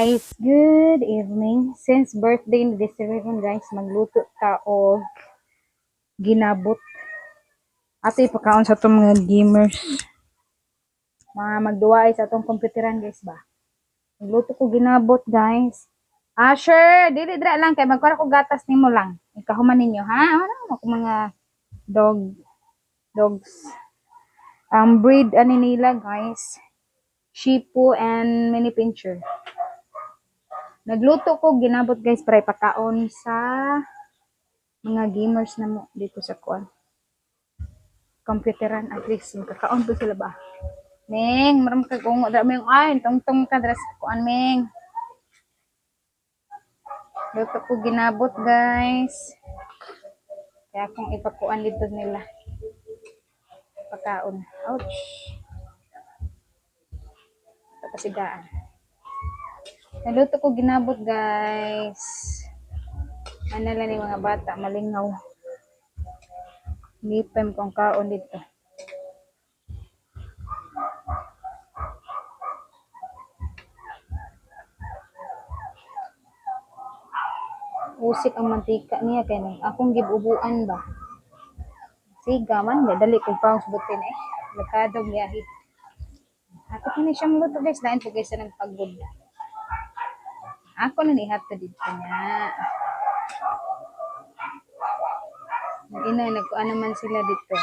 Guys, good evening. Since birthday ni Desiree guys, magluto ta og ginabot. Ato ipakaon sa itong mga gamers. Mga magduway sa itong computeran guys ba. Magluto ko ginabot guys. Sure, dili dira lang kay magkuha ko gatas nimo lang. Ikahuman ninyo ha. Ano ako mga dogs. Ang breed ani nila guys. Shih Tzu and mini pincher. Nagluto ko ginabot guys para ipakaon sa mga gamers na mo dito sa kuan. Computeran at least makakaon po sila ba. Ming, maram ka kung dra mo yung ay tungtong ka dra sa kuan Ming. Luto ko ginabot guys. Kaya kung ipakuan dito nila. Pakaon. Ouch. Kapasigaan. Naluto ko ginabot guys. Ano lang ni mga bata, malingaw. Lipem kong kaon dito. Usik ang mantika niya kaya akong gibubuan ba. Siga man, dali kong pang subutin eh. Lakadong biyahe. Ako pa na siyang luto guys, lain po guys na nagpagod. Ako na nihato dito niya. Nagkuhan naman sila dito.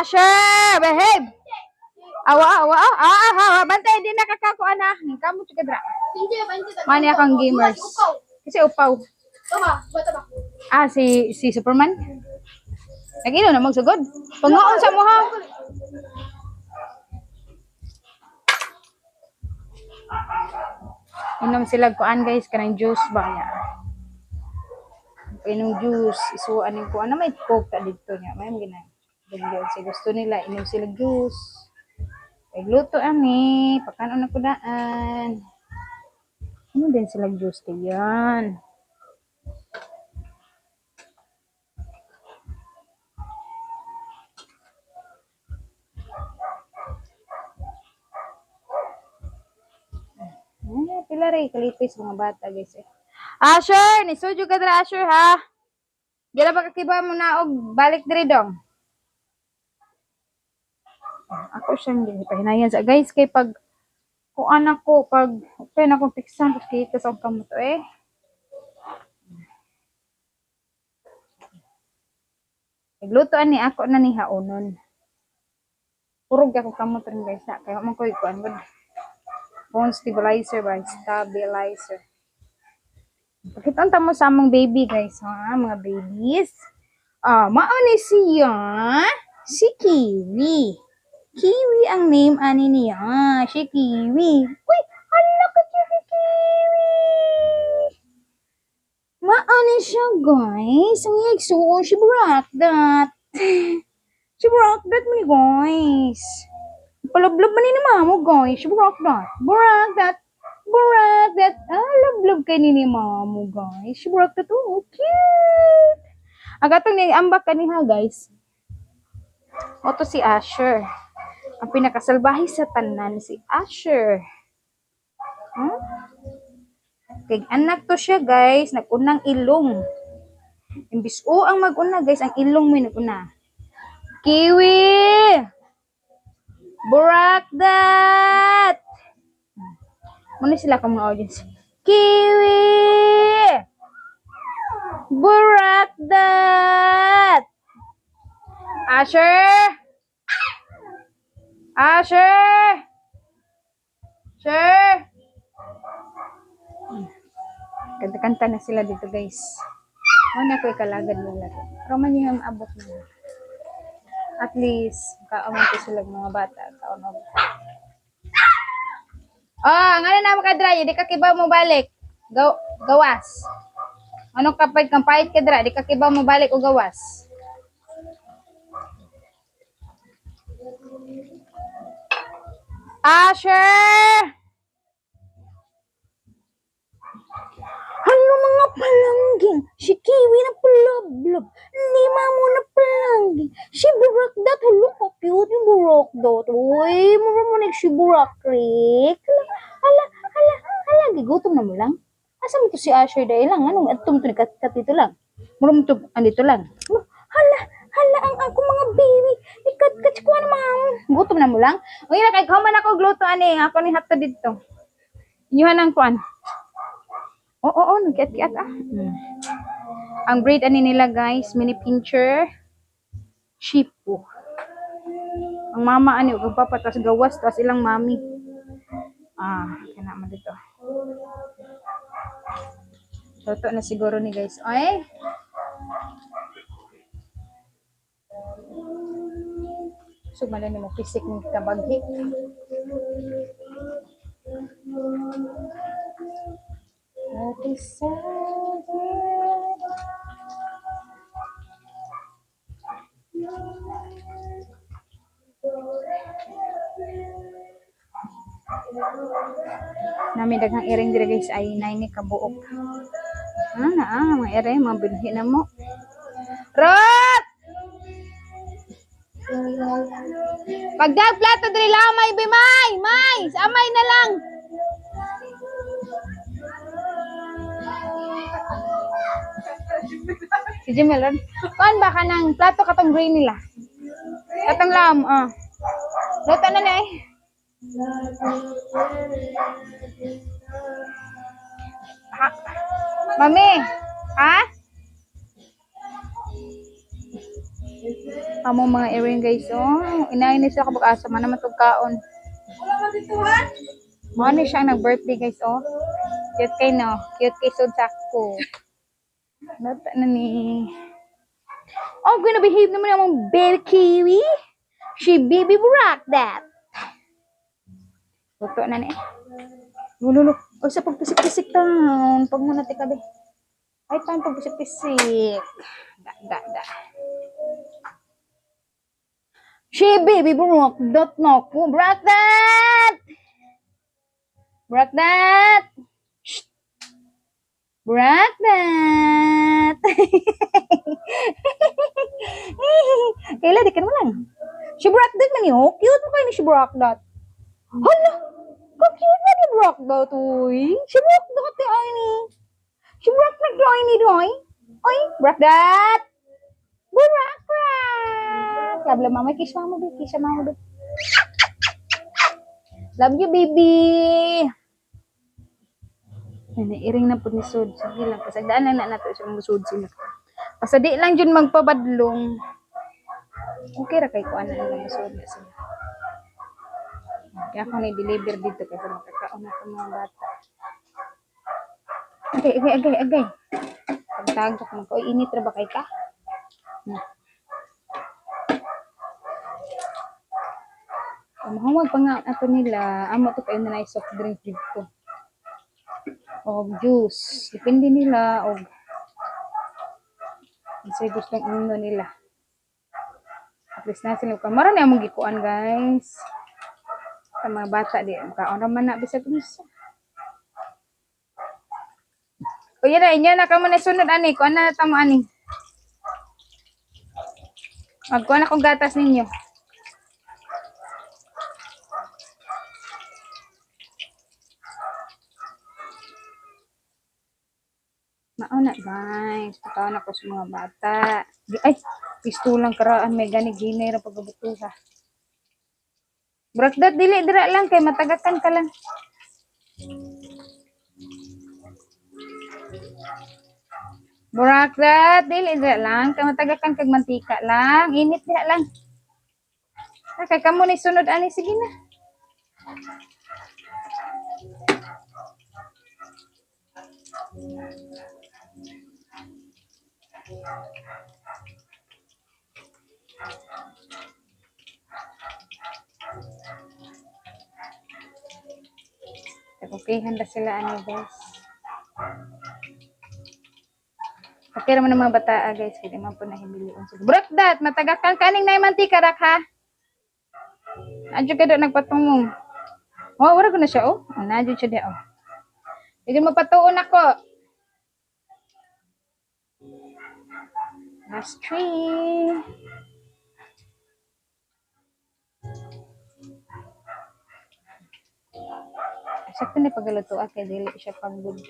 Sure! Behave! Awa! Bantay, di nakakakuan na. Kamu juga dra. Mani akong gamers. Kasi upaw. Si Superman? Nag-ino na magsugod. Pangoon sa mo ha. Inom sila kuan guys, kanang juice ba ya. Inom juice, isuan ning kuan na may coke ta dito niya. May gina. Dili si gusto nila inom sila juice. Nagluto ani, pakanon na kudaan. Ano din sila juice diyan. Pila rin kalipis mga bata guys eh. Asher, ni suju ka dra Asher ha. Dila ba kakiba mo na og balik diri dong. Ako siyang gihinayan sa guys kay pag kuan ako pag okay na akong piksan kasi sa kamot eh. Nagluto ani ako na ni haonon. Purog ako kamot rin guys ha. Kaya man ko kuan gud. Phone stabilizer ba? Stabilizer. Pakita mo sa among baby guys ha, mga babies. Mao ni siya. Si Kiwi. Kiwi ang name ani niya. Si Kiwi. Uy, hala ka Kiwi. Mao ni siya guys. Ang igsuon si Brakdat. Si Brakdat mo ni guys. Palablob man ni mamo guys. Si Brakdat. Brakdat. Love kay ni mamo guys. Si Brakdat oh, cute. Agatong ni ambak kaniha guys. Oto si Asher. Ang pinakasalbahi sa tanan si Asher. Kay anak to siya guys, nagunang ilong. Imbis ang maguna guys, ang ilong mo naguna. Kiwi! Brakdat! Muna sila kang mga audience. Kiwi! Brakdat! Asher! Sir! Kanta-kanta na sila dito guys. Ano ko ikalagad nila. Pero man yung abot na. At least, kaawang ko sila mga bata. Kaunog. Nga na makadra. Di ka kiba mo balik. Gawas. Anong kapait kang pahit ka dra? Di ka kiba mo balik o gawas. Asher! Ano mga palangging? Si Kiwi na palablob. Lima mo na palangging. Si Brakdat. Halo ka cute yung Brakdat. Uy, mura mo si Brakdat. Hala, gigutom na mo lang. Asa mo to si Asher dahil lang? Anong atum to ni dito lang? Mura mo to, andito lang. Hala, hala, ang ako mga baby. Ikat-kat ko na mga, gutom na mo lang. O yun, kay kaman ako gluto, ani, ako ni hato dito. Inyuhan ang kuan. Oo, nagkiat-kiat ah. Ang breed ani nila guys, mini pincher, Shih Tzu. Ang mama ani ug papa tas gawas tas ilang mami. Kana man dito. Toto na siguro ni guys. Ay. So man ni mo pisik ni kabaghi. Nami daghang iring dire guys ay nay ni kabuok. Mga iring mga binhi na mo. Rot! Pagdag plato diri lamay bimay, may, samay na lang. Si Jimelan, kuan ba ka ng plato katong green nila? Katong lam, luto na na eh. Mami, ha? Amo mga earring guys, inain ni siya kapag asa man naman tong kaon. Wala man dito ha? Mo ni siya nag-birthday guys, Cute kay no, cute kay sud sakto. Nata na ni. Gonna behave naman yung baby kiwi. She baby rock that. Luto na ni. Lululo. Sa pagpisik-pisik taon. Pag muna tikabi. Ay, taon pagpisik-pisik. Da. She baby rock that no. Rock that. Rock that. Rock that. Kailan di ka naman lang. Si Brock that man yun. Cute mo kayo ni si Brock that. Hala! Ka-cute na ni Brock that, uy. Si Brock that ay ni. Si Brock that ay ni doy. Uy, Brock that. Brock that. Love mama. Kiss mama, baby. Kiss mama, baby. Love you, baby. Nairing na po ni Sud. Sige lang. Pasagdaan lang na nato siya mga Sud sila. Pasadi lang dyan magpabadlong. Okay ra kay kuan na lang Sud sila. Kaya ako na-deliver dito kasi makakaon na mga bata. Agay. Pagtagok mo ko. Init ra ba kay ka? Mahawag pa nga ato nila. Amo to kayo na soft drink dito. O juice. Depende nila o kasi gustong uno nila. At least na sila. Marami among gikuan guys. Sa mga bata di. Makaon naman na bisag-bisa. O yun na. Inyo na ka muna sunod ani. Kuan na tamo ani. Magkuan akong gatas ninyo. Mauna guys, pagkaon ako sa mga bata. Ay, pistulang karaan may gani-ginay ra pagbutuha. Brakdat dili dira lang kay matagakan ka lang. Brakdat dili dira lang kay matagakan kag mantika lang, init dira lang. Kay kamo ni sunod ani sige na. Okay, handa sila ano guys. Okay naman ng mga bata guys, hindi man po nahimilion sila. Brakdat, matagakan kaning na mantika rak ha. Adyo ka doon nagpatungo. Wala ko na siya nadyo siya di Hindi mapatuon ako. Last 3. Sakto na pagaluto kay dili siya pagod.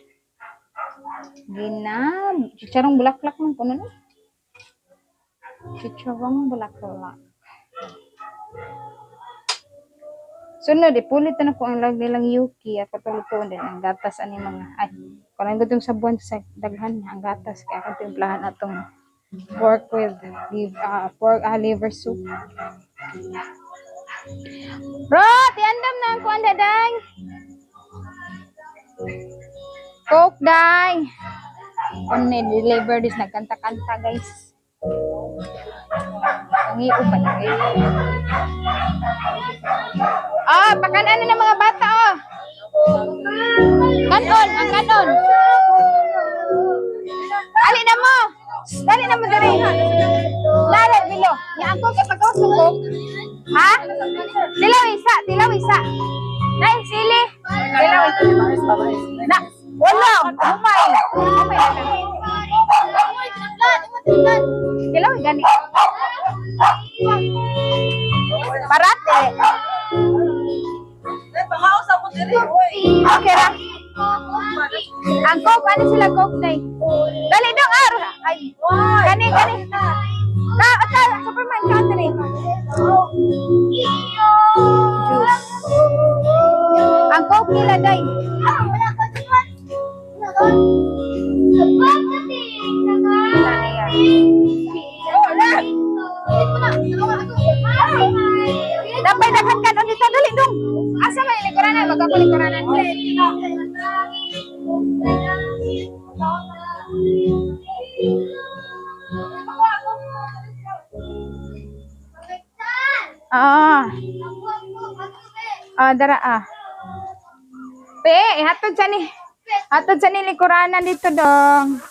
Chicharong bulaklak man kuno no. Chicharong bulaklak. Sunod, ipulit na ko ang lag nilang yuki. Ako tulutuan din ang gatas ani mga ay. Kung ang gutong sabon sa daghan ang gatas kaya ako timplahan atong pork with liver soup. Bro, tiandam na ang kuan daday. Coke day. Kung deliver this nagkanta-kanta guys. Ang iupan na guys. Pakanan na ng mga bata oh. Kanon, ang kanon. Ali na mo. Dali na mo dali. Dali bilo. Ya ako kay pagkasuko. Ha? Tilaw isa. Nay sili. Tilaw isa. Na, wala. Umay. Tilaw gani. Parate. Okay ra. Ang coke, ano sila coke day? Dali dong, ay. Kani. Superman, kani. Juice. Ang coke nila day. Dapat daghan ka dito dali dong. Asa man likoranan magkakulikoranan. Dara. Hatod sa ni likoranan dito dong.